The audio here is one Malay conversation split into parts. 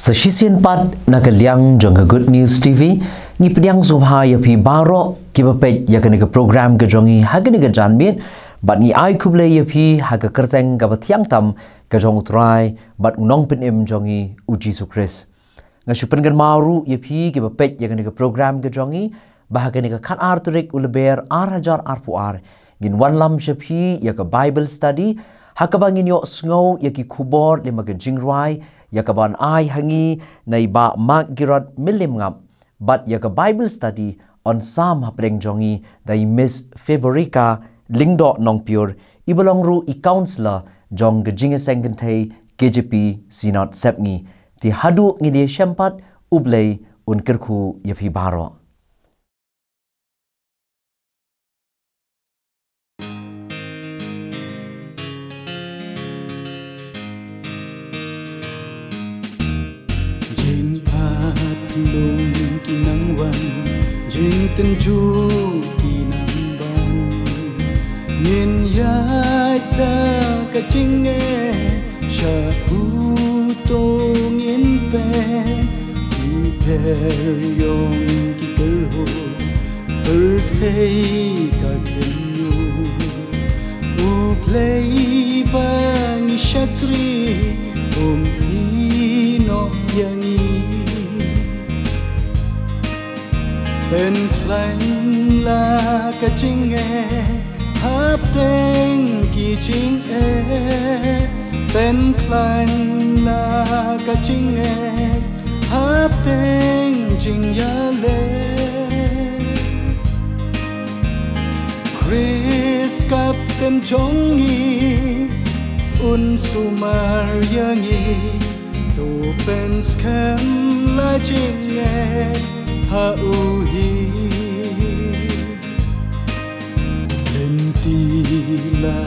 Sa sisian pat nakaliang jong Good News TV ni pediang subha ya pi BAROH kibapet ya kene program ke jongi hagene ke janbit bat ni KHUBLEI ya pi haga KYRTENG ka tiang tam ke jong TRAI bat nongpin jongi JISU KHRIST ngasupen gan maru ya pi kibapet ya kene program ke jongi bahagene ke kan arturik ulber arajar arpuar gin wanlam shapi ya ke Bible study hakabangin yo sngow ya ki kubor lima ke JONG Yakaban ai hangi nay ba MAKGIROD MYLLIEMNGAP but yaka Bible study on Sam hapleng jongi day Miss Fevourica lingdo Nongpiur ibalong ru I counselor JONG JINGIASENG K.J.P SYNOD SEPNGI ti hadu ngidi syempat KHUBLEI un KYRKHU yafi BAROH. Lung kinang wan jing ten chu kinang ban nhìn yai ta ka ching nghe sha u to ngin pe ki per yong ki KHRHU per thei ka KHRIST KHUBLEI NONGISHIM hi no yang bên lành là cả chính nghe hấp tên kỳ chính bên lành là cả chính nghe hấp tên chính ya lê KHRIST cặp tên JONG un sumar yangi tu bên scam là chính nghe ha u hi lên ti la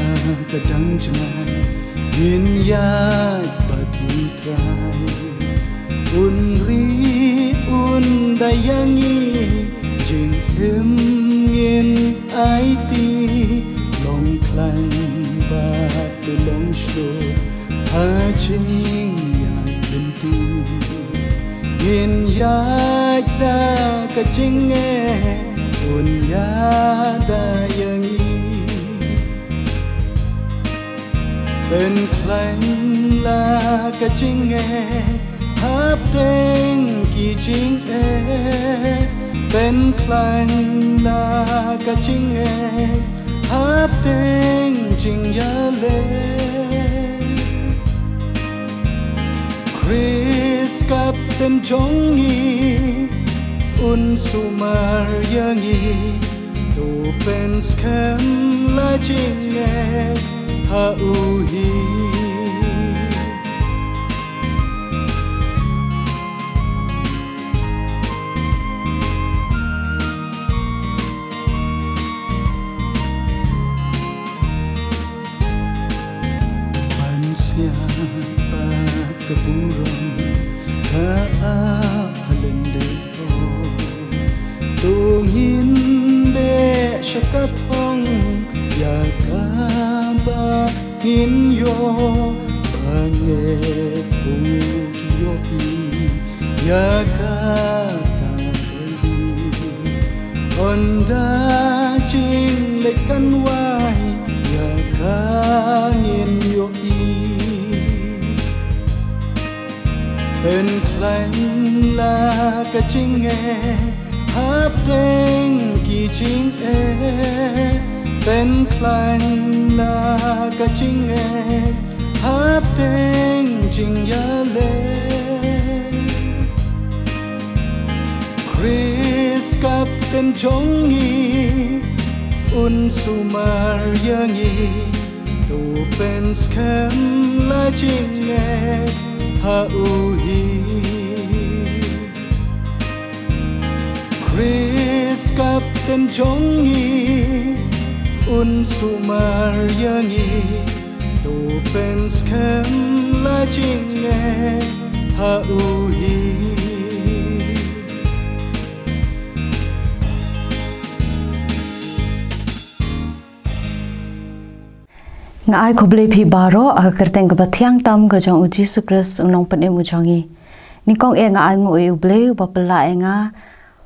ka dang chai yin ya bat trai un ri un dayangi jing hem ngin ai ti long klang ba tu long sho ha ching ya lên tu yin ya da ka ching nghe un ya da yang bên lành là ka ching nghe hấp tên kỳ chính bên lành là ka ching nghe hấp tên chính ya lê KHRIST cặp tên JONG un sumar yangi tu pen scam la ching nghe ha u hi pan siapa keburung ka halende tung hin be shakat hong ya KABA hin yo bange ku yo ya ka ta onda ching le kan wai ya ka ngin yo bên lành là cả chính nghe hấp tên kỳ chính bên lành là cả chính nghe hấp tên chính ya lê KHRIST cặp tên JONG un sumar yangi tu bên scam la chính nghe ha u hi KHRIST cặp tên JONG un sumar yangi tu bên scam la ching nghe ha u hi Ngai KHUBLEI pi BAROH KYRTENG ke THIANG tam ke JONG JISU KHRIST unong penem ujongi ni kong nga ngoi BLEI ba BLEI nga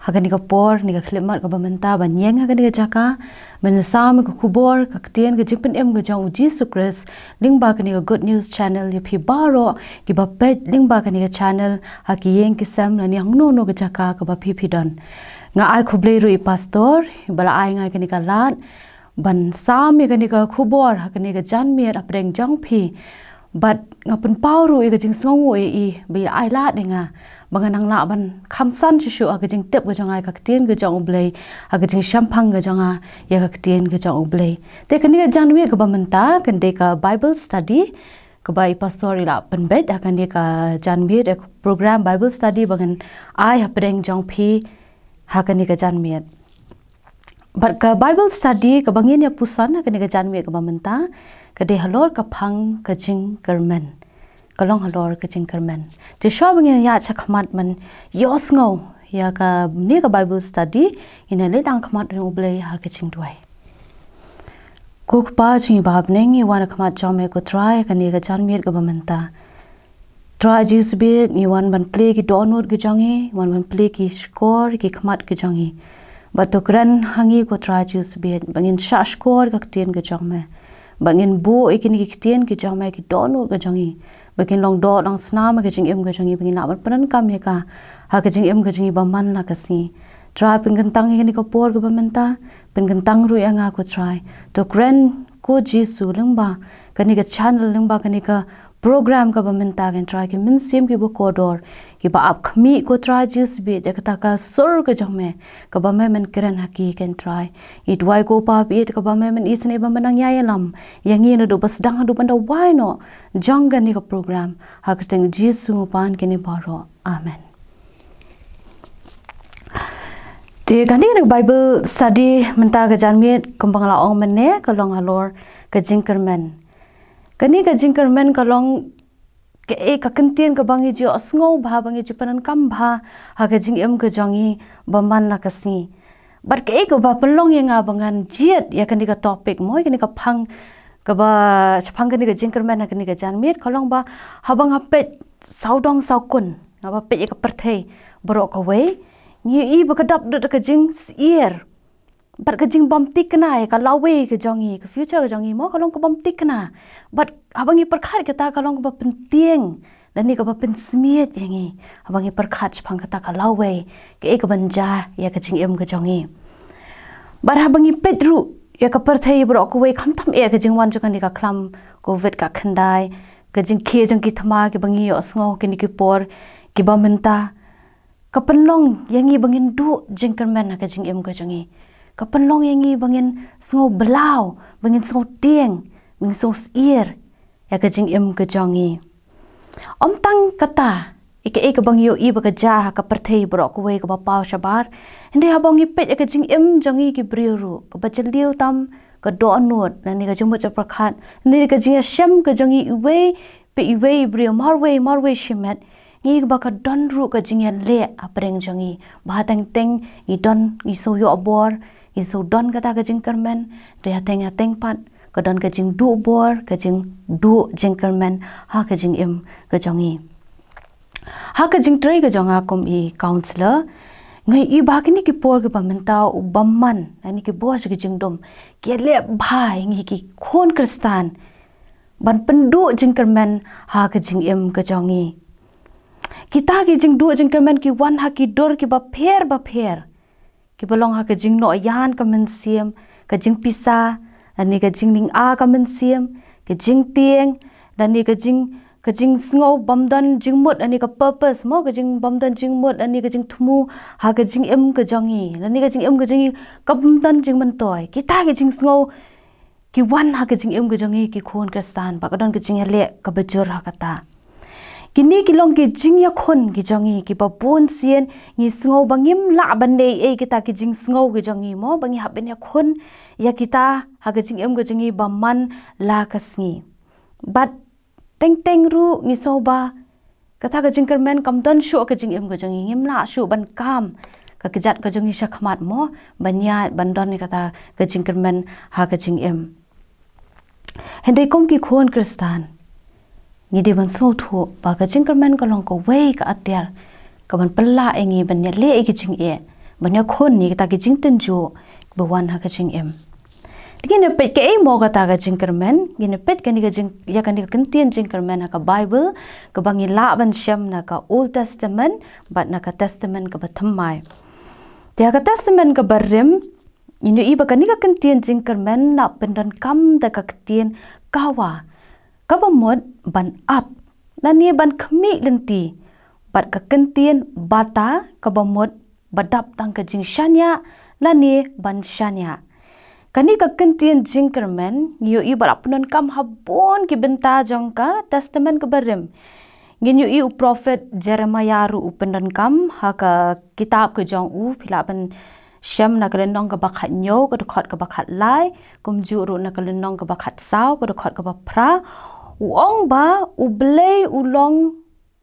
haga ni ka por ni ka khlemat ka BYNTA ban yeng haga ni ka jaka men sam ka khubor ka tien ka jingpen ga jong JISU KHRIST ling ba ka ni ka good news channel ya phi BAROH ki ba pet ling ba ka ni ka channel ha ki yeng ki sam na ni hang no ka jaka ka ba phi don nga ai KHUBLEI ru i pastor bala ai nga ka ni ka lat ban sam ka ni ka khubor ha ka ni ka jan mi apreng jong phi but ngapen pauru i ka jing songo i bi ai lat nga banganang la ban khamsan shu aga jing tep ga jangai ka tien ga jong BLEI aga jing shampang ga janga ya ka tien ga jong BLEI te kan ni jan wi ga BYNTA kan de ka Bible study ka bai pastor la pen bet akan de ka jan wi de program Bible study bangan ai hapreng jong phi ha kan ni ka jan mi but ka Bible study ka bangin ya pusan kan ni ka jan wi ga BYNTA ka de Halor ka Phang ka Jingkyrmen kalong Halor ka Jingkyrmen te shobang ya chakmat man yos ngo ya ka ni ka Bible study ina le dang khamat ru BLEI ha ka jingdwai ko pa chi bab neng ni wan khamat jome ko TRAI ka ni ka jan mi ka BYNTA TRAI JISU be ni wan ban play ki download ki jangi wan ban play ki score ki khamat ki jangi batokran hangi ko TRAI JISU be bangin sha score ka tien ka jongme bangin bu ikini ki tien ki jongme ki download ka jangi bakin long do long snam ka jing ga jangi bangin na panan kam he ka ha ka jing ga jangi ba man na ka si TRAI pinggan tang he ni ko por ga BYNTA pinggan tang ru anga ko TRAI to kren ko JISU lengba ka ni ka channel lengba ka ni ka program ka BYNTA kan TRAI ki min sim ki bo kodor ki ba ap khmi ko TRAI JISU be de ka ka sur ka jangme ka ba men kren haki kan TRAI it wai ko pa bi ka ba men isne ba manang ya lam yang ni no do bas dang do banda why no jong ga ni ka program ha ka teng JISU pan ke ni BAROH amen te gani ka Bible study menta ka janmi kembang la ong menne ka long Halor ka Jingkyrmen kani ka Jingkyrmen kalong ke ka kentien ka bangi jo asngo bha bangi jipanan kam bha ha ka jing ka jangi baman na kasi bar ke ka ba pelong yang abangan jiet ya kani ka topic moi kani ka phang ka ba phang kani ka Jingkyrmen kani ka janmit kalong ba habang hapet saudong saukun ba pet ya ka perthei bro ka we ni I ba ka dap ka jing ear but ka jing bom tik na ka lawe ka jongi ka future ka jongi mo kalong ka bom tik na but abang I perkhat ka ta kalong ba penting dan ni ka ba pen smiet yangi abang I perkhat phang ka ta ka lawe ka ek banja ya ka jing ka jongi but abang I petru ya ka perthei bro ko we kham tham e ka jing wan ka ni ka khlam covid ka khandai ka jing khe jang ki thama ki bangi osngo ki ni ki por ki BYNTA ka penlong yangi bangin du Jingkyrmen ka jing ka jongi kapenlong yangi bangin sengo belau bangin sengo tieng bangin sengo ir ya ka jing ka jongi om tang kata ike bang yo I ba ka ja ka perthei bro ko we ka ba pau shabar inde ha bang I pet ka jing jongi ki briru ka ba chaliu tam ka do anut na ni ka jing ba cha prakhat ni ka jing shem ka jongi we pe we brio marwe shimet ni ba ka don ru ka jing le apreng jongi ba tang teng I don I so yo abor ISO don kata ka Jingkyrmen ria teng pat ka don ka jing du bor ka jing du Jingkyrmen ha ka jing ka jongi ha ka jing TRAI ka jonga kom I counselor ngai I ba ki ni ki por ka BYNTA bamman ani ki bo ka jing dom ke le bhai ngi ki khon kristan ban pendu Jingkyrmen ha ka jing ka jongi kita ki jing du Jingkyrmen ki wan ha ki dor ki ba pher ki belong ha ka jing no yan ka men siam ka jing pisa ani ka jing ning a ka men siam ka jing tieng dan ni ka jing sngo bamdan jing mut ani ka purpose mo ka jing bamdan jing mut ani ka jing thumu ha ka jing ka jongi dan ni ka jing ka jongi ka bamdan jing man toy kita ka jing sngo ki wan ha ka jing ka jongi ki khon kristan ba ka don ka jing le ka bajur ha kata kini kilong ki jing ya khon ki jongi ki ba pon sien ni sngo bangim la bande e kita ki jing sngo ki jongi mo bangi haben ya khon ya kita ha ka jing ka jongi ba man la kasngi but teng ru ni so ba kata ka Jingkyrmen kam don shu ka jing ka jongi ngim la shu ban kam ka kijat ka jongi shakhmat mo banya bandon ni kata ka Jingkyrmen ha ka jing Henry kom ki khon kristan ngide ban so thu ba ka Jingkyrmen ka long ko wei ka atyar ka ban palla engi ban ya le ki jing e ban ya khon ni ta ki jing ten ju bawan ha ka jing em gine pet ke mo ka ta ka Jingkyrmen gine pet ka ni ka jing ya ka ni ka kentien Jingkyrmen ha ka Bible ka bangi la ban sham na ka Old Testament bat na ka Testament ka bathamai dia ka Testament ka barim inu iba ka ni ka kentien Jingkyrmen na pendan kam da ka ketien kawa ka bamot ban up na ni ban khmi lenti bat ka kentien bata ka bamot badap tang ka jing shanya la ni ban shanya kani ka kentien Jingkyrmen yu i barapnon kam habon ki benta jong ka Testament ka barim ngin yu i u prophet Jeremiah ru upendan kam ha ka kitab ka jong u phila ban sham na kalenong ka bakhat nyo ka khot ka bakhat lai kum ju ru na kalenong ka bakhat saw ka khot ka ba pra uong ba u BLEI ulong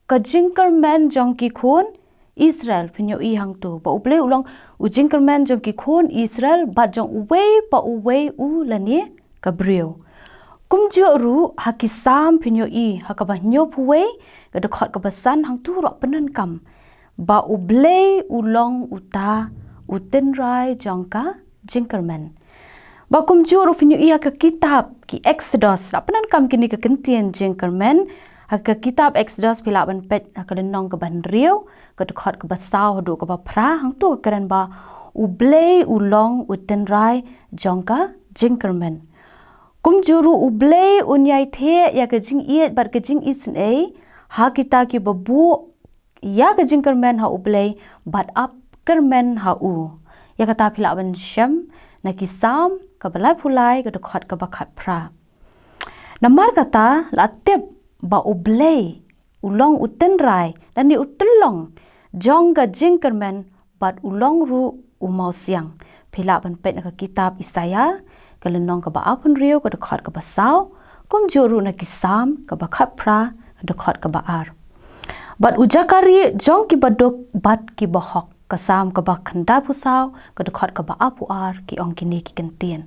ka Jingkyrmen jong ki khon Israel pinyo i hang tu ba u BLEI ulong u Jingkyrmen jong ki khon Israel ba jong wei pa u wei u lani ka brio kum ju ru ha ki sam pinyo i ha ka ba nyo puwei ka khot ka ba san hang tu ro penan kam ba u BLEI ulong uta u TRAI jong ka Jingkyrmen ba kum ju ru pinyo i ha ka kitab ki Exodus la penan kam kini ka kentien Jingkyrmen ha ka kitab Exodus pila ban pet ha ka lenong ka ban riu ka khot ka ba saw do ka ba pra hang tu karen ba u BLEI ulong u TRAI jong ka Jingkyrmen kum juru u BLEI unyai the ya ka jing iet bat ka jing isin e ha kita ki babu ya ka Jingkyrmen ha u BLEI bat up Kermen ha u ya kata pila ban sham na ki sam ka balai pulai ka khot ka bakhat pra namar kata la tep ba u BLEI ulong u TRAI dan ni utulong jong ka Jingkyrmen bat ulong ru u mau siang pila ban pet na ka kitab Isaya ka lenong ka ba apun riu ka khot ka ba saw kum juru na ki sam ka bakhat pra ka khot ka ba ar bat u Zakari jong ki badok bat ki bahok ka sam ka ba khanda pu saw ka khot ka ba apu ar ki ong kini ki kentien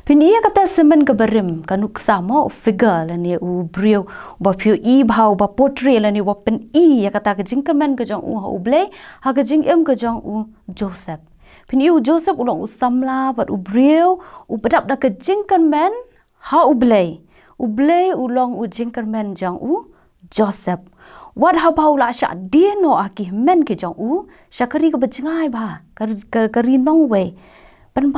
pinia kata semen ka barim ka nuksa mo figure la ni u brio ba phu i bhau ba portrait la ni wa pen i ya kata ka Jingkyrmen ka jong u BLEI ha ka jing em ka jong u Joseph pini u Joseph ulong u samla bat u brio u badap da ka Jingkyrmen ha u BLEI ulong u Jingkyrmen jong u Joseph wat ha bau la sha dia no aki men ke jong u shakari ka bajngai ba kari nong we pan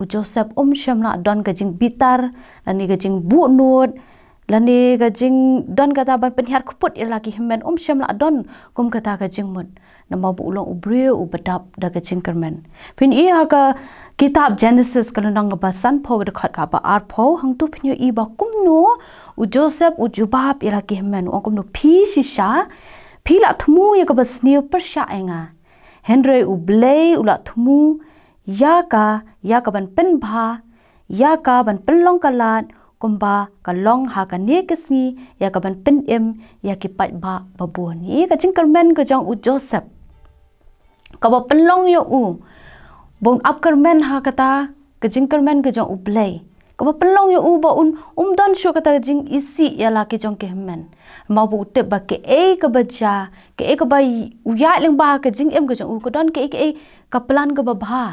u Joseph sham na don ka jing bitar lani ka jing bu nut lani ka jing don kata ban penhiar khuput ir laki men sham na don kum kata ka jing mut nama bu ulong u brio u badap da ka Jingkyrmen pin i ha ka kitab Genesis ka nang ba san pho ka khot ka ba ar pho hang tu pin i ba kum no u Joseph u jubab ir laki men ong kum no phi shisha phi la thmu ya ka ba sniu persha enga Henry u BLEI u la thmu ya ka ban pen bha ya ka ban pelong kalat kumba kalong ha ka ne kasi ya ka ban pen em ya ki pat ba babon ni ka Jingkyrmen ka jong u Joseph ka ba pelong yo u bon Kermen ha kata ka Jingkyrmen ka jong u BLEI ka ba pelong yo u ba don shu kata jing isi ya la ki jong ke men ma bu te ba ke e ka ba ja ke e ka ba u ya leng ba ka jing em ka jong u ka don ke e ka plan ka ba bha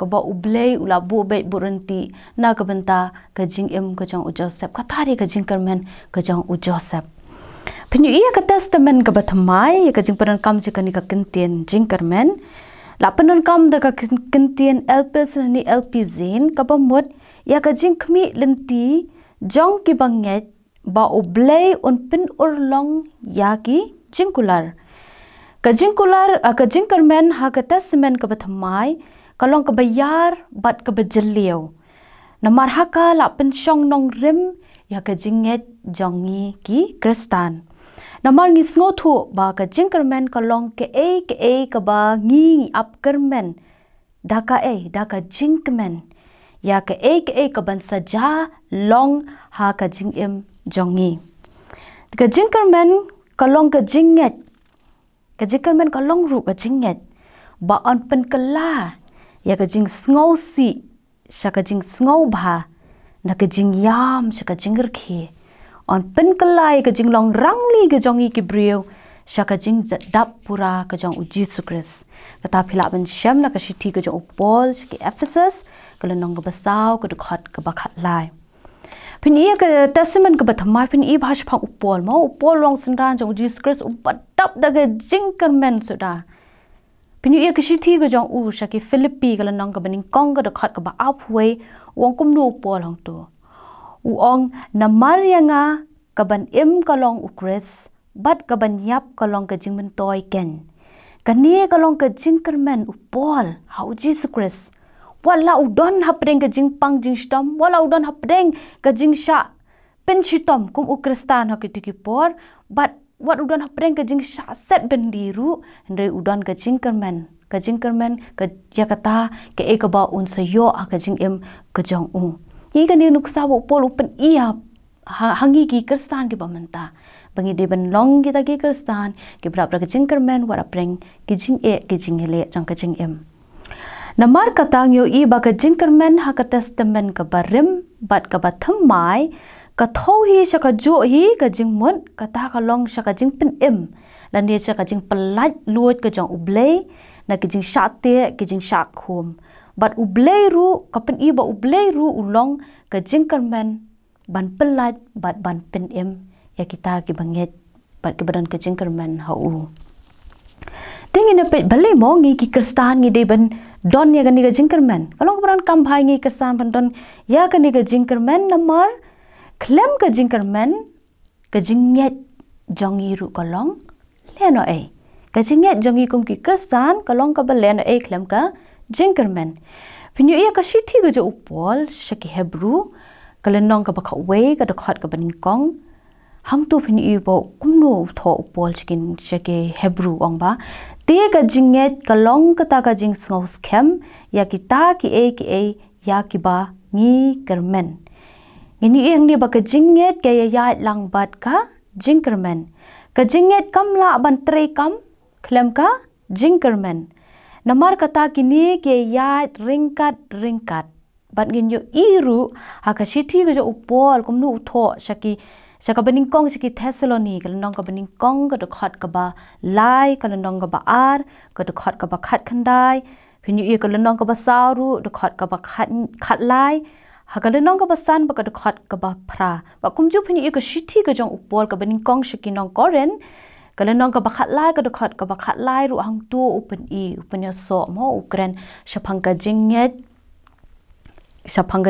ka ba u BLEI ula bu be buranti na ka benta ka jing em ka jong u Joseph ka tari ka Jingkyrmen ka jong u Joseph pinyu iya ka Testament ka bathamai ka Jingkyrmen kam je ka ni ka kentien Jingkyrmen la penon kam da ka kentien elpis ni elpizin ka bamot ya ka jingkhmi lenti jong ki banget ba u BLEI un pin urlong ya ki jingkular ka Jingkyrmen ha ka Testament ka bathamai kalong ka bayar bat ka bajeliu namar haka la pensyong nong rim ya ka jinget jongi ki Kristan namar ni sngotu ba ka Jingkyrmen kalong ke e ka ba ngi ap Kermen da ka Jingkyrmen ya ke e ka ban saja long ha ka jingem jongi ka Jingkyrmen kalong ka jinget ka Jingkyrmen kalong ru ka jinget ba on pen kala ya ka jing sngow si sha ka jing sngow bha na ka jing yam sha ka jingr khi on penkelai ke jinglong rangli ke jongi ki brio shaka jing dap pura ke jong JISU KHRIST kata phila ban shem na ka shithi ke jong Paul ki Ephesus ke lenong ke basau ke dekhat ke bakhat lai pin ia ke testament ke bathamai pin i bhash phang upol mo upol long sendran jong JISU KHRIST upadap daga Jingkyrmen sudah pin ia ke shithi ke jong shaki Philippi ke lenong ke bening kong ke dekhat ke ba apwe wong kumnu upol hang tu uong namaryanga kaban kalong ukres bat kaban yap kalong ke jingmen toy ken kani kalong ke Jingkyrmen upol hau JISU KHRIST wala udon hapdeng ke jingpang jingstom wala udon hapdeng ke jingsha pen shitom kum ukristan hakitiki por but wat udon hapdeng ke jingsha set bendiru ndre udon ke Jingkyrmen ke yakata ke ekaba unsayo ke jingem ke jong hi kani nuksa upol upen iya hangi ki kristan ki bamanta bangi de ban long kita ki kristan ki brapra ke Jingkyrmen wara preng ki jing ki jingle jang ke jingem namar katang yo i ba ke Jingkyrmen ha ka testament ka barim bat ka bathamai ka thohi shaka jo hi ka jingmon ka ta ka long shaka jingpen lan ne shaka jing pelat luot ke jong BLEI na ke jing shate ke jing shakhum bat BLEI ru ka pen i ba BLEI ru ulong ke Jingkyrmen ban pelat bat ban pen ya kita ki banget bat ke badan ke Jingkyrmen hau tingin na pet bale mo ngi ki kristan ngi de ban don ya gani ke Jingkyrmen kalau keberan kambai ngi kristan ban don ya gani ke Jingkyrmen namar klem ke Jingkyrmen ke jinget jongi ru kolong leno ke jinget jongi kum ki kristan kolong ka balen klem ka Jingkyrmen pinyu ia ka shithi ke jo upol shaki Hebrew kalenong ka bakhawe ka dekhat ka baningkong hang tu phin i bo kumno tho upol skin shake Hebrew ong ba te ka jinget kalong ka ta ka jing ngos kem ya kita ki e ya ki ba ngi Kermen ngini eng ni ba ka jinget ka ya lang bat ka Jingkyrmen ka jinget kamla ban tre kam klem ka Jingkyrmen namar kata kini ke ya ringkat bat ngin yo iru ha ka shithi ga jo upol kumnu tho shaka beningkong shaki Thessaloni kalenong ka beningkong ka dekhat ka ba lai kalenong ka ba ar ka dekhat ka ba khat khandai phin yu kalenong ka ba saru dekhat ka ba khat lai ha kalenong ka ba san ba ka dekhat ka ba phra ba kumju phin yu ka shithi ga jong upol ka beningkong shaki Nongkren kalenong ka ba khat lai ka dekhat ka ba khat lai ru hang tu upen ya so mo ukren shaphang ka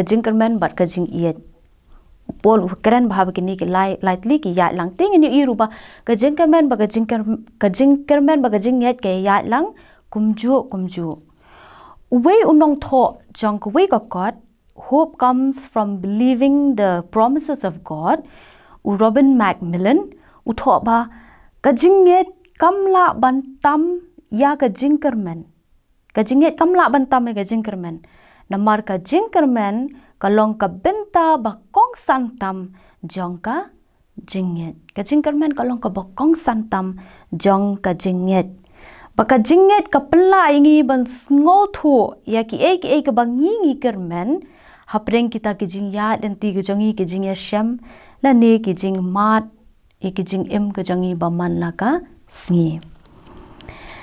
Jingkyrmen bat ka jing iet pol ukren bahab kini ke lightly ki ya lang ting ni iruba ka Jingkyrmen ba ka Jingkyrmen ba ka jinget ke ya lang kumju uwe unong tho jong we ka God hope comes from believing the promises of God Robin Macmillan utho ba ka jinget kamla bantam ya ka Jingkyrmen ka jinget kamla bantam ya ka Jingkyrmen namar ka Jingkyrmen kalong ka BYNTA bakong santam jong ka jinget ka Jingkyrmen kalong ka bakong santam jong ka jinget baka jinget ka pela ingi ban ngol thu ya ki ka bangi Kermen hapreng kita ki jingya dan ti ki jongi ki jingiasem la ne ki jing mat ki jing ka jongi baman la ka sngi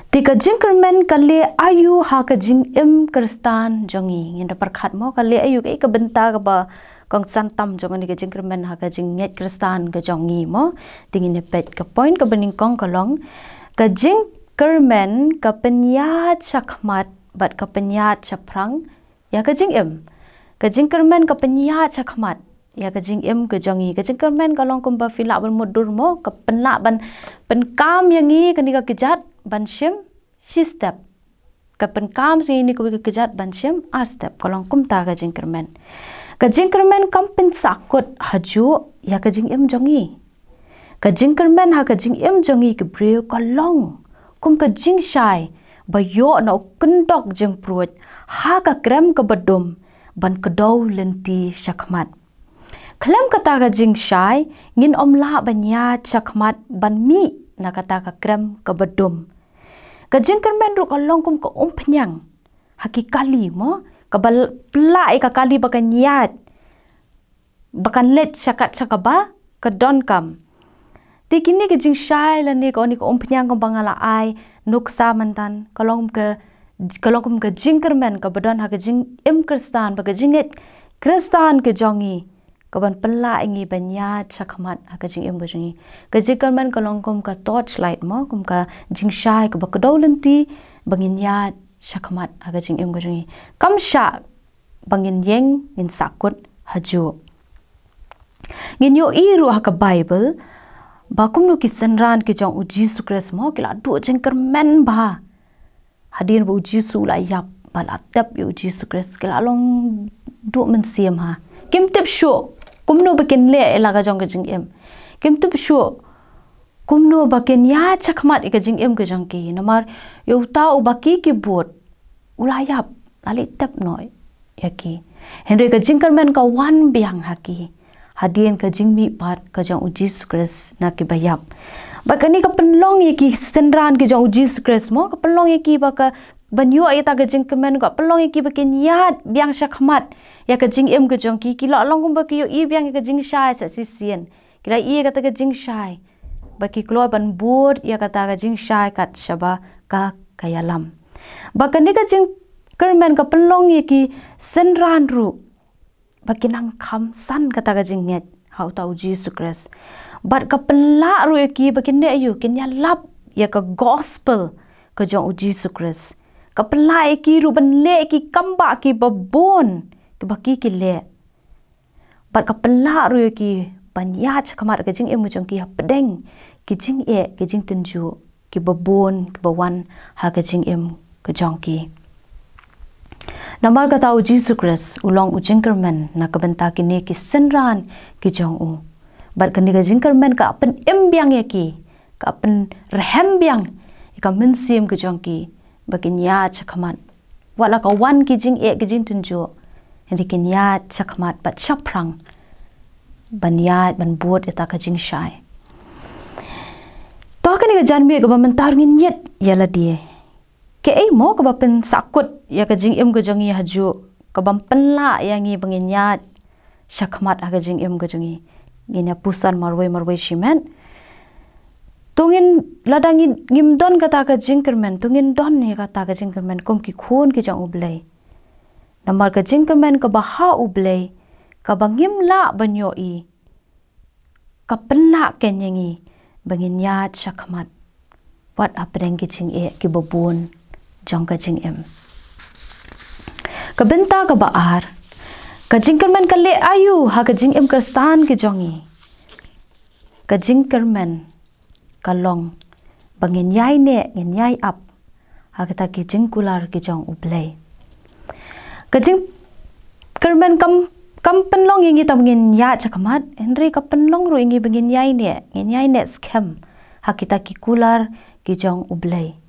tika Jingkyrmen kale ayu ha ka jing kristan jongi ngin da perkhat mo kale ayu ka BYNTA ka ba kong santam jongi ka Jingkyrmen ha ka jinget kristan ka jongi mo tingin pet ka point ka beningkong kalong ka Jingkyrmen ka penyat shakmat bat ka penyat shaprang ya ka Jingkyrmen ka penyat shakmat ya ka jing ka jongi ka Jingkyrmen kalong kumba fila ban mudur mo ka penla ban penkam yangi kani ka kijat ban shim she step ka penkam si ni ko kijat ban shim ar step kalong kumta ka Jingkyrmen kam pen sakut haju ya ka jing jongi ka Jingkyrmen ha ka jing jongi ke breu kalong kum ka jing shai ba yo na kendok jing pruat ha ka krem ka badum ban kedau lenti shakmat klem kata ka jing shai ngin omla banya shakmat ban mi na kata ka krem ka badum ka Jingkyrmen ru kalong kum ka penyang hakikali mo ka plai ka kali bakan yat bakan let syakat syakaba ka don kam ti kini ke jing shai la ni ko ni ko ompnyang ko bangala ai nuksa mantan kalong ke Jingkyrmen ka badon ha ke jing Kristan ba ke jinget Kristan ke jongi ka ban pella ingi banya chakmat ha ke jing ba jongi ke Jingkyrmen kalong kom ka torchlight mo kom ka jing shai ka ba kadolenti bangin ya chakmat ha ke jing ba jongi kam sha bangin yeng in sakut haju ngin yo iru ha ka Bible ba kumnu ki sanran ki jong JISU Christ mo kila du Jingkyrmen ba hadir bu JISU la yap bala tap yu JISU Christ kila long du men siam ha kim tip shu kumnu bakin le ela ga jong ga jing kim tip shu kumnu bakin ya chakmat ga jing ga jong ki namar yu ta u baki ki bot ula yap ali tap noi yaki henry ga Jingkyrmen ka wan biang haki hadian ka jingmi pat ka jong JISU Christ na ki bayap bakani ka penlong yaki senran ki jong JISU Christ mo ka penlong yaki baka banyo ayata ka Jingkyrmen ka penlong yaki bakin yat biang syakmat ya ka jing ka jong ki kila long kum baki yo i biang ka jing shai sa sisien kila i kata ka jing shai baki keluar ban bud ya kata ka jing shai kat shaba ka kayalam bakani ka Jingkyrmen ka penlong yaki senran ru baki nang kam san kata ka jinget hau tau JISU Christ but ka pela ru ki bakin ne ayu kin ya lap ya ka gospel ka jong JISU Christ ka pela ki ru ban le ki kamba ki babon ki baki ki le but ka pela ru ki ban ya chkamar ka jing emu jong ki pedeng ki jing ki jing tunju ki babon ki bawan ha ka jing ka jong ki namar ka tau JISU Christ ulong Jingkyrmen na kabenta kini ki senran ki jong u bat kani ka Jingkyrmen ka apen embiang yaki ka apen rehem biang ka mensim ki jong ki bakin ya chakmat wala ka wan ki jing ki jing tunjo hindi kin ya chakmat bat chaprang ban ya ban bot eta ka jing shai to kani ka janmi ka mentar ngin yet yala die ke mo ka bapen sakut ya ka jing ka jongi haju ka bam penla yangi bangin ya syakmat aga jing ka jongi ngina pusan marwai shimen tungin ladangin ngimdon kata ka Jingkyrmen tungin don ni kata ka Jingkyrmen kom ki khun ki jang ublei namar ka Jingkyrmen ka baha ublei ka bangim la banyo i ka penla kenyengi bangin ya syakmat wat apreng ki jing ki babun jong ka jing ka benta ka baar ka Jingkyrmen ka le ayu ha ka jing ka stan ki jongi ka Jingkyrmen ka long bangin yai ne ngin yai up ha ka ta ki jingkular ki jong ublei ka Jingkyrmen kam penlong ingi ta bangin ya chakamat henry ka penlong ru ingi bangin yai ne scam ha kita ki kular ki jong ublei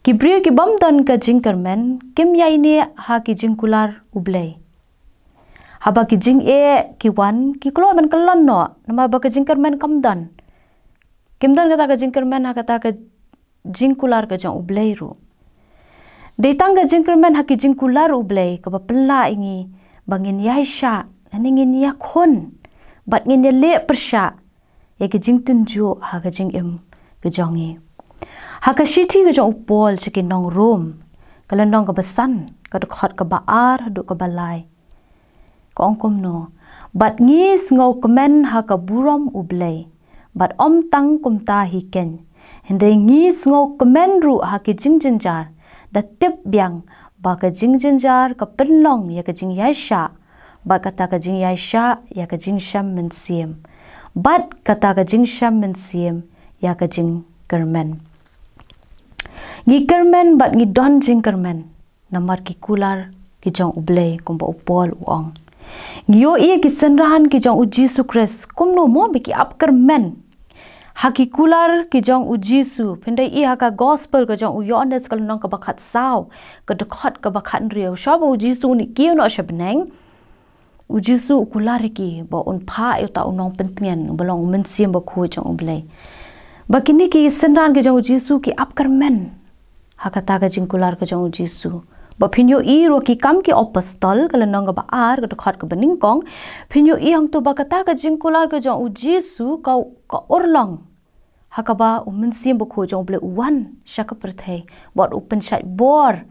Kibriyo ki bamdan ka Jingkyrmen kim yai ne ha ki jingkular ublei haba ki jing ki wan ki klo ban kalon no nama ba ka Jingkyrmen kamdan kimdan kata ka Jingkyrmen ha kata ka jingkular ka jong ublei ru detang ka Jingkyrmen ha ki jingkular ublei ka ba pela ingi bangin yai sha naningin ya khon bat ngin ya le persha ya ki jingtun jo ha ka jing ka jongi haka shiti ka jong upol chiki nong room kala nong ka basan ka dukhat ka baar du ka balai ka ongkom no bat ngis ngau kemen haka burom ublei bat om tang kumta hiken hende ngis ngau kemen ru haki jingjinjar da tip biang ba ka jingjinjar ka penlong ya ka jing yaisha ba kata ka jing yaisha ya ka jing sham men siem bat kata ka jing sham men siem ya ka Jingkyrmen Jingkyrmen bat ngi don Jingkyrmen namar ki kular ki jong ublei kumba upol uong ngio ie ki senran ki jong JISU Christ kumno mo biki Jingkyrmen haki kular ki jong JISU pendai i haka gospel ka jong Yohanes kal nong ka bakhat saw ka dekhat ka bakhat riau shaba JISU ni ki no SEPNGI JISU kular ki ba un pha yo ta unong pentien balong mensim ba khu jong ublei bakini ki senran ki jong JISU ki Jingkyrmen hakata ka jingkular ka jong JISU ba pinyo i ro ki kam ki apostol kala nong ba ar ka khot ka baning kong pinyo i hang to ba kata ka jingkular ka jong u jisu ka orlong hakaba umensim ba kho jong ble wan shaka perthai bot open shot bor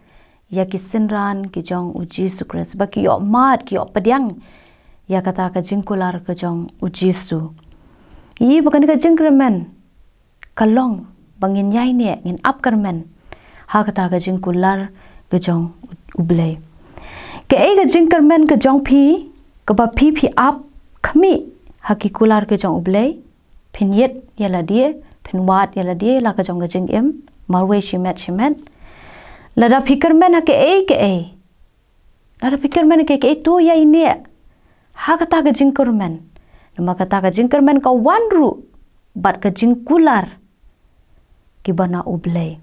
ya ki sinran ki jong u jisu kris ba ki yo mat ki yo padyang ya kata ka jingkular ka jong u jisu i ba kan ka Jingkyrmen kalong bangin yai ne ngin upkermen ha kata ka jingkular ka jong ublei ke ai ka Jingkyrmen ka jong phi ka ba phi up khami hakikular ka jong ublei phinyet yala die phinwat yala die la ka jong ka jing em marwe shimet lada Jingkyrmen ha ke ai lada Jingkyrmen ke tu yai ne ha kata ka Jingkyrmen nama kata ka Jingkyrmen ka wanru bat ka jingkular ki bana ublei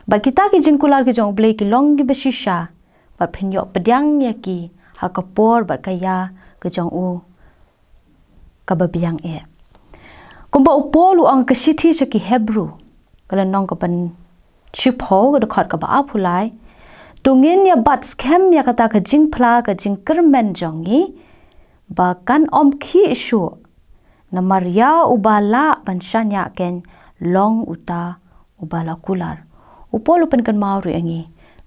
ba kita ki jingkular ki jong ublei ki long ki besisha ba phinyo padyang ya ki ha ka por ba ka ya ka jong u ka ba biang e kumba upolu ang ka sithi sa ki Hebrew kala nong ka ban shipho ka khot ka ba apulai tungin ya bat scam ya kata ka jingpla ka Jingkyrmen jongi ba kan om khi shu na Maria ubala banshanya ken long uta ubala kular upolo pen kan mauri angi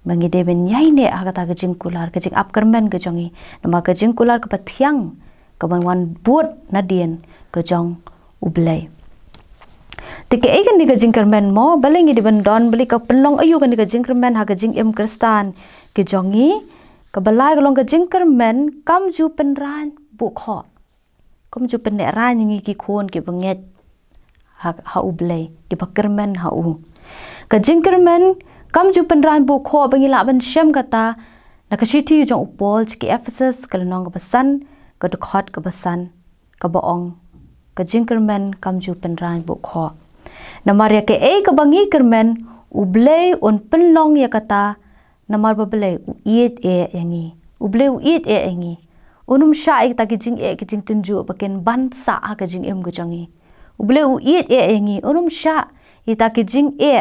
mangi deben nyai ne agata ka jingkular ka jing Jingkyrmen ka jongi nama ka jingkular ka pathiang ka banwan buat nadien ka jong ublei tike eigen ni ka Jingkyrmen mo balengi deben don beli ka penlong ayu kan ni ka Jingkyrmen ha ka jing kristan ka jongi ka balai ka long ka Jingkyrmen kam ju penran bu kho kam ju pen ne ran ngi ki khon ki banget ha ublei ki Jingkyrmen ha u ka Jingkyrmen kam ju penran bu kho bangila ban shem kata na ka sithi jong upol ki Ephesus ka nong ka basan ka khot ka basan ka baong ka Jingkyrmen kam ju penran bu kho na maria ke ei ka bangi Jingkyrmen ublei on penlong ya kata na mar ba blei u iet e yangi ublei u iet e yangi unum sha ik ta ki jing e ki jing tunju baken ban sa ha ka jing em go jangi ublei u iet e yangi unum sha ita ki jing e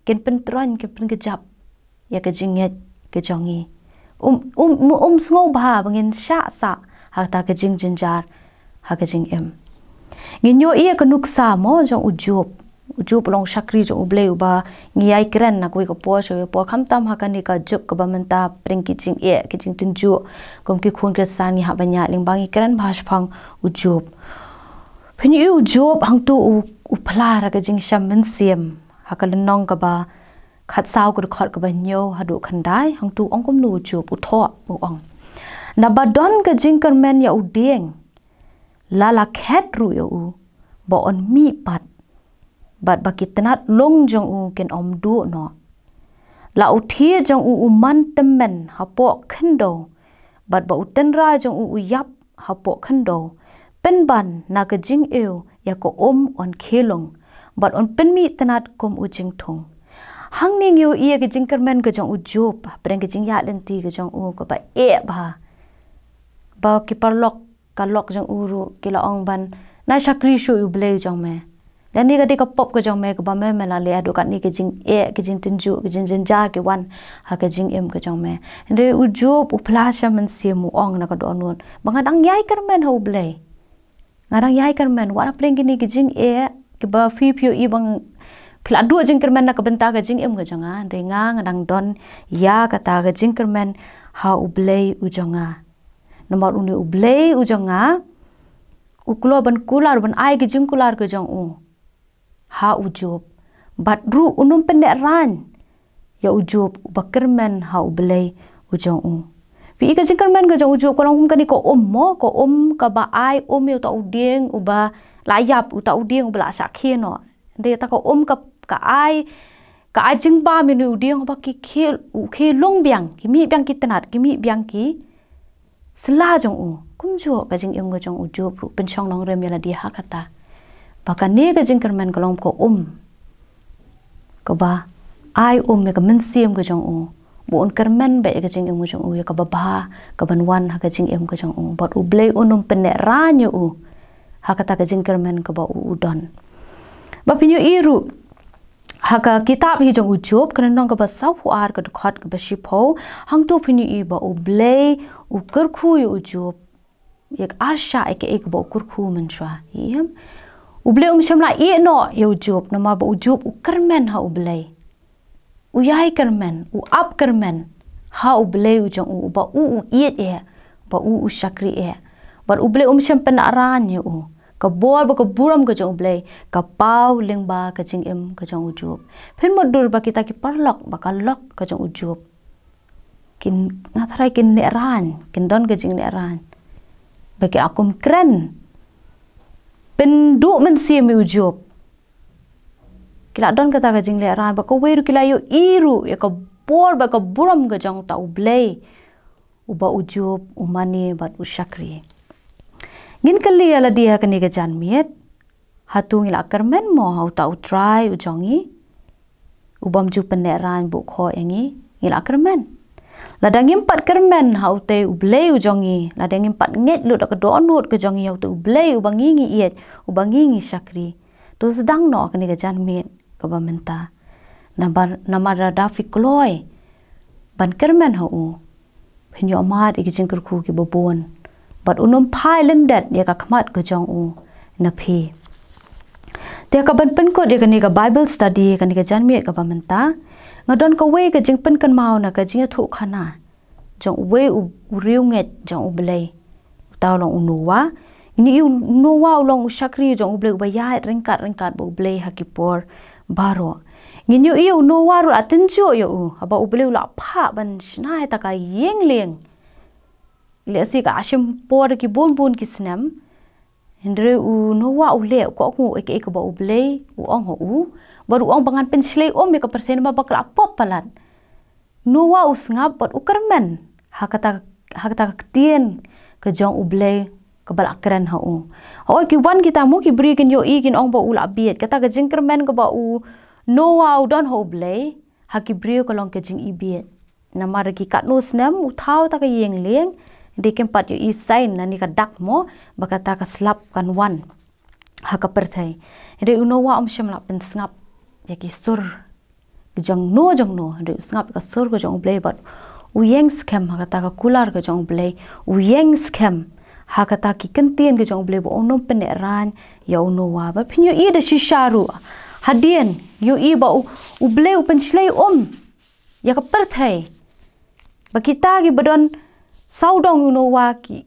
ken pentron ke pen ke jap ya ke jinget ke jongi sngo ba bangin sha sa ha ta ke jing jinjar ha ke jing em nginyo e ke nuksa mo jong ujub long shakri jong ublei ba ngiai kren na koi ko po so po khamtam ha kan ni ka juk ka bamanta pring ki jing e ki jing tunju kom ki khun ke sani ha banya ling bangi kren bhash phang ujub phini ujub hang tu u phla ra ka jing sham men siem hakal nong ka ba khat saw ko khot ka ba nyo hadu khandai hang tu ong kom nu chu pu tho bu ong na ba don ka Jingkyrmen ya u deng lala khat ru yo u bo on mi pat bat ba kitnat long jong u ken om du no la u thie jong u man temmen ha po khndo bat ba u ten ra jong u yap ha po khndo pen ban na ka jing eu ya ko on khelong but on penmi tanat kom ujing thong hang ning yo ia ke Jingkyrmen ke jong ujub preng ke jing ya lenti ke jong u ko ba e ba ki parlok ka lok jong uru ki la ong ban na shakri shu ublei jong me dan ni ka de ka pop ke jong me ko ba me la le adu kan ni ke jing e ke jing tunju ke jing jar ke wan ha ke jing em ke jong me re ujub u plasha man simu ong na ka do non bangadang yai Jingkyrmen ho ublei ngarang yai Jingkyrmen wa preng ni ke jing e ke ba fi pyo i bang phla du Jingkyrmen na ka benta ka jing em ga janga de nga ngadang don ya kata ka Jingkyrmen ha ublei ujonga nomor uni ublei ujonga uklo ban kular ban ai ki jingkular ka jong u ha ujub bat ru unum pende ran ya ujub Jingkyrmen ha ublei ujong u pi ka Jingkyrmen ka jong ujub ko long ka ni ko mo ko ka ba ai yo ta udeng uba layap uta uding ubla sa khino de ta ko ka ai jing ba mi nu uding ba ki khel long biang ki mi biang ki tanat ki mi biang ki sla jong u kum jo ka jing em go jong u jo pru pen chong long rem yala di ha kata ba ka ne ka Jingkyrmen ko long ko ko ba ai me ka men siem go jong u bo on Jingkyrmen ba ka jing em go jong u ya ka ba ka ban wan ha ka jing em go jong u but ublei unum pen ne ranyo u hakata ka Jingkyrmen ka ba udon ba pinyo iru haka kitab hi jong ujub kana nong ka ba sau puar ka khot ka ba shipo hang tu phini i ba u BLEI u KHRIST yu ujub yak arsha ek ba KHRIST man shwa yem u BLEI shamla i no yu ujub na ma ba ujub u Jingkyrmen ha u BLEI u yai Jingkyrmen u ap Jingkyrmen ha u BLEI u jong u ba u iet e ba u shakri e ba u BLEI sham penaran yu ka bor ba ka buram ka jong BLEI ka pau lengba ka jingem ka jong ujub phin modur ba kita ki parlok ba ka lok ka jong ujub kin ngathrai kin ne ran kin don ka jing ne ran ba ki akum kren pen du men sim ujub kila don kata ka jing le ran ba ka weru kila yo iru ya ka bor ba ka buram ka jong ta u BLEI u ba ujub u mani ba u shakri ngin kali ala dia kani ka jan miet hatung ila Jingkyrmen mo hau ta u TRAI u jongi u bam ju peneran bu kho engi ila Jingkyrmen ladang impat Jingkyrmen hau te u BLEI u jongi ladang impat nget lu da ka donut ka jongi hau te u BLEI u bangi ngi iet u bangi ngi shakri tu sedang no kani ka jan miet ka ba menta namar da fikloi ban Jingkyrmen hau pinyo mat iki KHRIST ki babon but unum pai lendet dia ka khamat ka jong u na phi dia ka ban pen ko dia ka ni ka Bible study ka ni ka janmi ka pamenta ngadon ka we ka jingpen kan mau na ka jinga thu khana jong we u riu nget jong u BLEI taw long unuwa ini u nuwa long u shakri jong u BLEI ba ya ringkat bu BLEI hakipor BAROH nginyu u nuwa ru atenjo yo u aba u BLEI la pha ban snai ta ka yeng leng lesi ka ashim por ki bon ki snam hendre u nowa u le ko ngu ek ba u BLEI u ong ho u baru ong bangan penslei me ka persen ba bakla pop palan nowa u ngap bat u Jingkyrmen hakata ktien ka jong u BLEI ka bal akren ha u o ki wan kita mu ki bri kin yo i kin ong ba u la biet kata ka Jingkyrmen ka ba u nowa u don ho BLEI ha ki bri ko long ka jing i biet namar ki kat no snam u thau ta ka yeng leng dekem pat yo isain nani ka dak mo bakata ka slap kan wan haka perthai re unowa shamla pen snap yaki sur jong no re snap ka sur ko jong BLEI bat u yeng scam hakata ka kular ka jong BLEI u yeng scam hakata ki kentien ka jong BLEI bo onom pen ran ya unowa ba phin yo i da shisharu hadien yo i ba u BLEI u pen slei ya ka perthai ba kita gi badon saudong unowa ki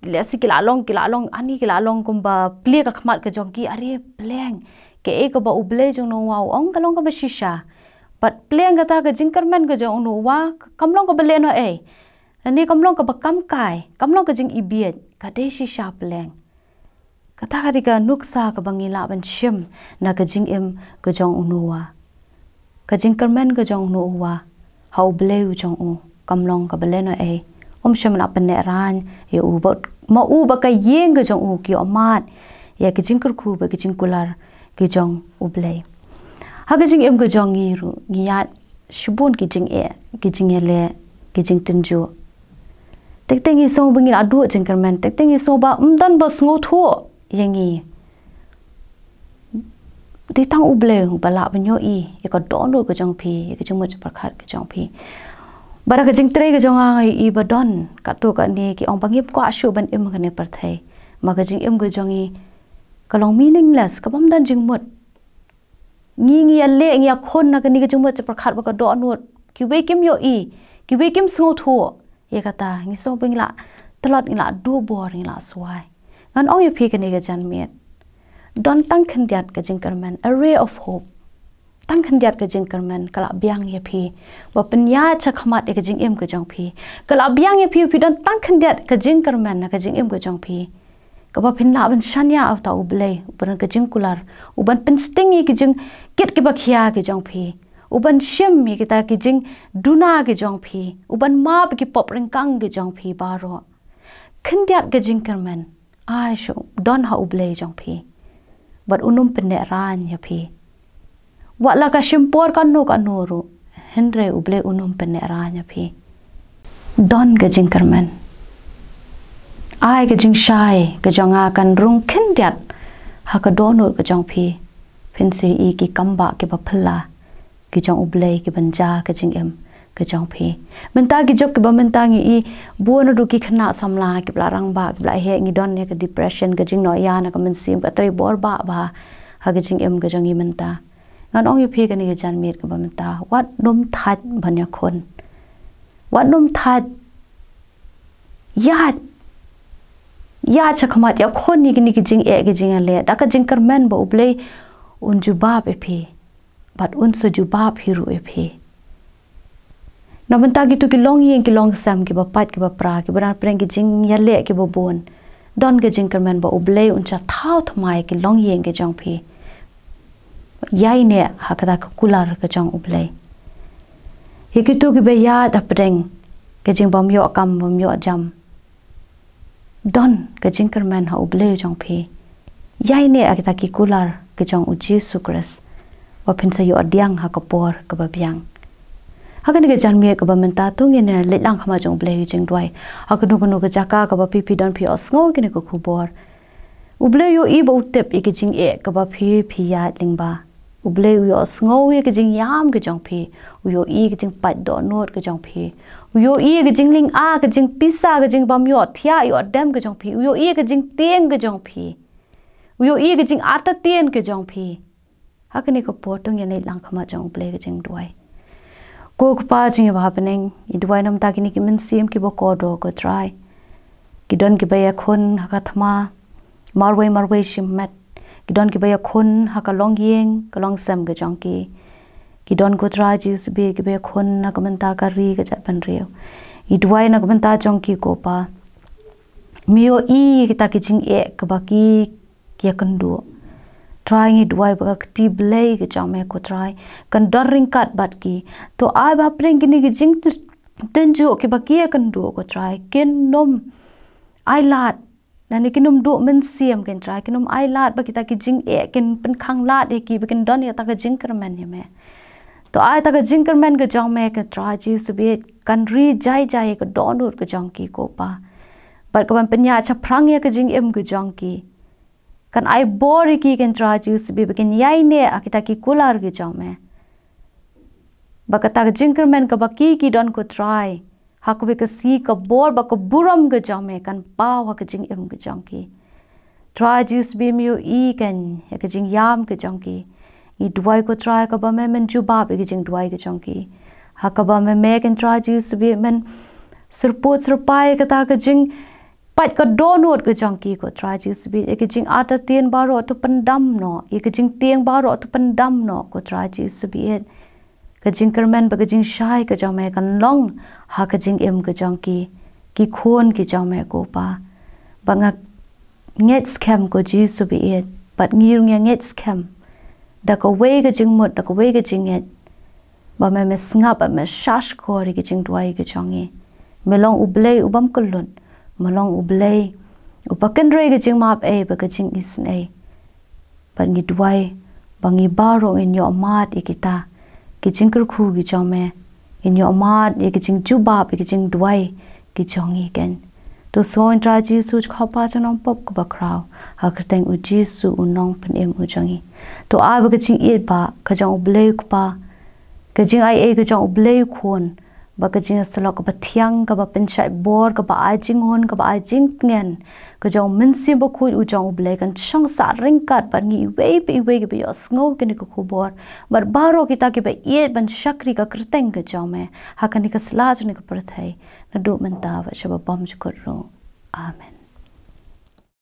lesi kila long ani kila long kumba pli ka khmat ka jongki are pleng ke ek ba u BLEI jong nowa ong kalong ka ba shisha but pleng ka ta ka Jingkyrmen ka jong nowa kamlong ka belen e ani kamlong ka ba kam kai kamlong ka jing ibiet ka de shisha pleng kata ka diga nuksa ka bangila ban shim na ka jingem ka jong unowa ka Jingkyrmen ka jong nowa hau BLEI u jong u kamlong ka belen e shamla peneran ya ubot ma u ba ka yeng ga jong u ki amat ya ki KHRIST ba ki jingkular ki jong u BLEI ha ga jing em ga jong ngi ru ngi ya shubun ki jing e ki jing ele ki jing tenju tek teng i so bangi adu Jingkyrmen tek teng i so ba dan ba sngo thu yengi di tang u BLEI ba la banyo i ya ka don lu ga jong phi ya ki jing mo prakhat ga jong phi bara ka jing TRAI ka jong i badon ka tu ka ni ki ong bangip ko ashu ban em ka ne parthai ma ka jing em ka jong i ka long meaningless ka bam dan jing mot ngi le ngi khon na ka ni ka jing mot prakhat ba ka do anut ki we kim yo i ki we kim so thu ye ka ta ngi so bingla tlot ila du bor ila swai ngan ong ye phi ka ni ka jan miet don tang khandiat ka Jingkyrmen a ray of hope tang khandiat ka Jingkyrmen kala biang ye phi ba penya chakhamat e ka jing em ka jong phi kala biang ye phi don tang khandiat ka Jingkyrmen na ka jing em ka jong phi ka ba phin la ban shanya au ta u BLEI ban ka jingkular u ban pen sting ye ki jing kit ki ba khia ki jong phi u ban shim ye ki ta ki jing duna ki jong phi u ban ma ki pop ringkang ki jong phi BAROH khandiat ka Jingkyrmen ai sho don ha u BLEI jong phi bat unum pen ran ye phi wala ka shimpor kan no ru hendre u BLEI unum peneranya phi don ka Jingkyrmen ai ka jingshai ka jonga kan rung khendiat ha ka donut ka jong phi Pensi i ki kamba ki bapala ki jong ublei ki banja ka jing em ka jong phi menta ki jok ki ba menta ngi i buon ru ki khna samla ki blarang ba ki bla he ngi don ne ka depression ka jing no ya na ka men sim ka tre bor ba ha ka jing em ka jong i menta ngan ong yu phi ka ni ka jan met ka ba menta wat nom that banya khon wat nom that ya cha khamat ya khon ni ki jing e ki jing ale da ka Jingkyrmen ba ublei un jubab e phi but un so jubab hiru e phi na benta gitu ki long yeng ki long sam ki ba pat ki ba pra ki ba preng ki jing ya le ki ba bon don ke Jingkyrmen ba ublei un cha thau thmai ki long yeng ki jong phi yai ne hakada ka kular ka jong ublei ye ki tu ki be ya da preng ke jing bam yo kam bam yo jam don ke Jingkyrmen ha ublei jong phi yai ne akita ki kular ke jong u JISU KHRIST wa pinsa yo adiang ha kapor ka babyang hakan ke jan me ka ba menta tung ne le lang khama jong blei jing dwai hakunu kunu ka jaka ka ba pipi don phi osngo ke ne ko khubor ublei yo i bo tep e ke jing e ka ba phi ya lingba ublei yo osngo e ke jing yam ke jong phi yo i ke jing pat do not ke jong phi yo i ke jing ling a ke jing pisa ke jing bam yo thia yo dam ke jong phi yo i ke jing teng ke jong phi yo i ke jing ata tien ke jong phi hakani ko potong ya nei lang khama jong blei ke jing dwai ko pa jing ba happening i dwai nam ta kini ki min sim ki bo ko do ko try ki don ki ba ya khon haka thma marwai shimmet ki don ki ba ya khon haka long yeng ka long sam ke jong ki don ko try JISU be ki ba khon na ka man ta ka ri ka chat ban riu i dwai na ka man ta jong ki ko pa mio i ki ta ki jing e ka ba ki ya kandu trying it why ba ti BLEI ke chame ko try kan darring kat bat ki to ai ba preng ki ni ki jing tenju ki ba ki kan du ko try ken nom ai lat na ni ki nom du men siam ken try ken nom ai lat ba ki ta ki jing e ken pen khang lat e ki ba ken don ya ta ka Jingkyrmen ni me to ai ta ka Jingkyrmen ke chame ke try JISU be kan ri jai ka don ur ke jong ki ko pa but ka ban penya cha phrang ya ke jing em ke jong ki kan ai bori ki ken try JISU be ken yai ne akita ki kular ge jame bakata Jingkyrmen ka baki ki don ko try hakwe ka si ka bor ba ko buram ge jame kan pa wa ka jing em ge jong ki try JISU be mi i ken ya ka jing yam ge jong ki i dwai ko try ka ba me men ju ba be ge jing dwai ge jong ki hakaba me ken try JISU be men surpot surpai ka ta ka jing pat ka donut ke jong ki ko try JISU be ke jing ata tien baro to pandam no ke jing tieng baro to pandam no ko try JISU be ke Jingkyrmen ba ke jing shai ke jong me kan long ha ke jing em ke jong ki khon ki jong me ko pa banga nget scam ko JISU be but ngir nget scam da ko we ke jing mot da ko we ke jing et ba me snap me shash ko ri ke jing dwai ke jong me long ublei ubam kulun malong ublei upakan rei ke jing map e ba ke jing isn e ban ngi dwai bangi baro in yo mat ikita ki KHRIST gi chome in yo mat e ke jing juba ke jing dwai ki chongi ken to so in try JISU kha pa chanong pop ko ba kraw ha KHRIST u JISU u nong pen em u changi to a ba ke jing e ba ka jang ublei ku pa ke jing ai e ke jang ublei khon ba ka jing salok ba thiang ka ba penchai bor ka ba ai jing hon ka ba ai jing ngen ka jong min sim ba khu u jong BLEI kan chang sa ring kat ban ngi we ke be yo sngo ke ni ko khubor bar baro kita ke ba ye ban shakri ka KHRIST ka jome ha kan ni ka slaj ni ka prathai na do man ta ba shaba bam ju ko ro amen